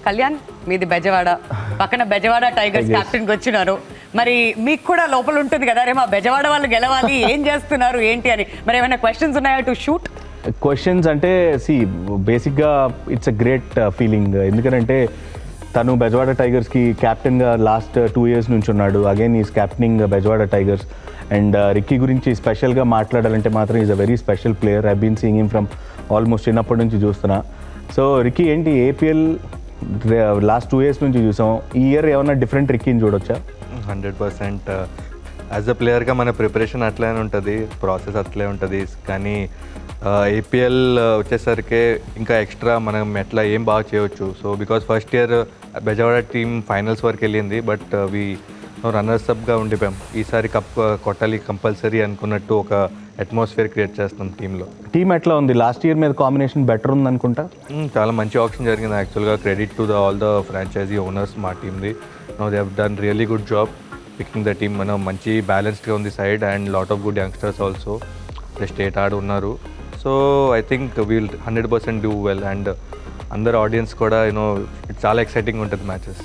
కళ్యాణ్ మీది బెజవాడ, పక్కన బెజవాడ టైగర్స్ కెప్టెన్కి వచ్చినారు. మరి మీకు కూడా లోపల ఉంటుంది కదా, రే మా బెజవాడ వాళ్ళు గెలవాలి, ఏం చేస్తున్నారు ఏంటి అని. మరి ఏమైనా క్వశ్చన్స్ ఉన్నాయా టు షూట్? క్వశ్చన్స్ అంటే బేసిక్గా ఇట్స్ అ గ్రేట్ ఫీలింగ్. ఎందుకంటే తను బెజవాడ టైగర్స్కి క్యాప్టెన్గా లాస్ట్ 2 years నుంచి ఉన్నాడు. Again is captaining Bezawada tigers. And Ricky గురించి స్పెషల్గా మాట్లాడాలంటే మాత్రం is a very special player. I been seeing him from almost చిన్నప్పటి నుంచి చూస్తున్నా. సో రిక్కీ ఏంటి ఏపీఎల్ లాస్ట్ 2 years నుంచి చూసాం. ఈ ఇయర్ ఏమన్నా డిఫరెంట్ రిక్కీని చూడొచ్చా? 100% యాజ్ అ ప్లేయర్గా మన ప్రిపరేషన్ అట్లనే ఉంటుంది, ప్రాసెస్ అట్లే ఉంటుంది. కానీ ఏపీఎల్ వచ్చేసరికి ఇంకా ఎక్స్ట్రా మనం ఎట్లా ఏం బాగా చేయవచ్చు. So because first year Bezawada team finals వరకు వెళ్ళింది, బట్ రన్నర్స్ అప్గా ఉండిపోయాం. ఈసారి కప్ కొట్టాలి కంపల్సరీ అనుకున్నట్టు ఒక అట్మాస్ఫియర్ క్రియేట్ చేస్తున్నాం టీంలో. టీం ఎట్లా ఉంది? లాస్ట్ ఇయర్ మీద కాంబినేషన్ బెటర్ ఉంది అనుకుంటా. చాలా మంచి ఆప్షన్ జరిగింది యాక్చువల్గా. Credit to all the franchisee owners మా టీమ్ది. They have done really good job picking the team. మనం మంచి బ్యాలెన్స్డ్గా ఉంది side and lot of good youngsters also state ఆడి ఉన్నారు. So I think we'll 100% do well. And అందరు ఆడియన్స్ కూడా చాలా ఎక్సైటింగ్ ఉంటుంది మ్యాచెస్.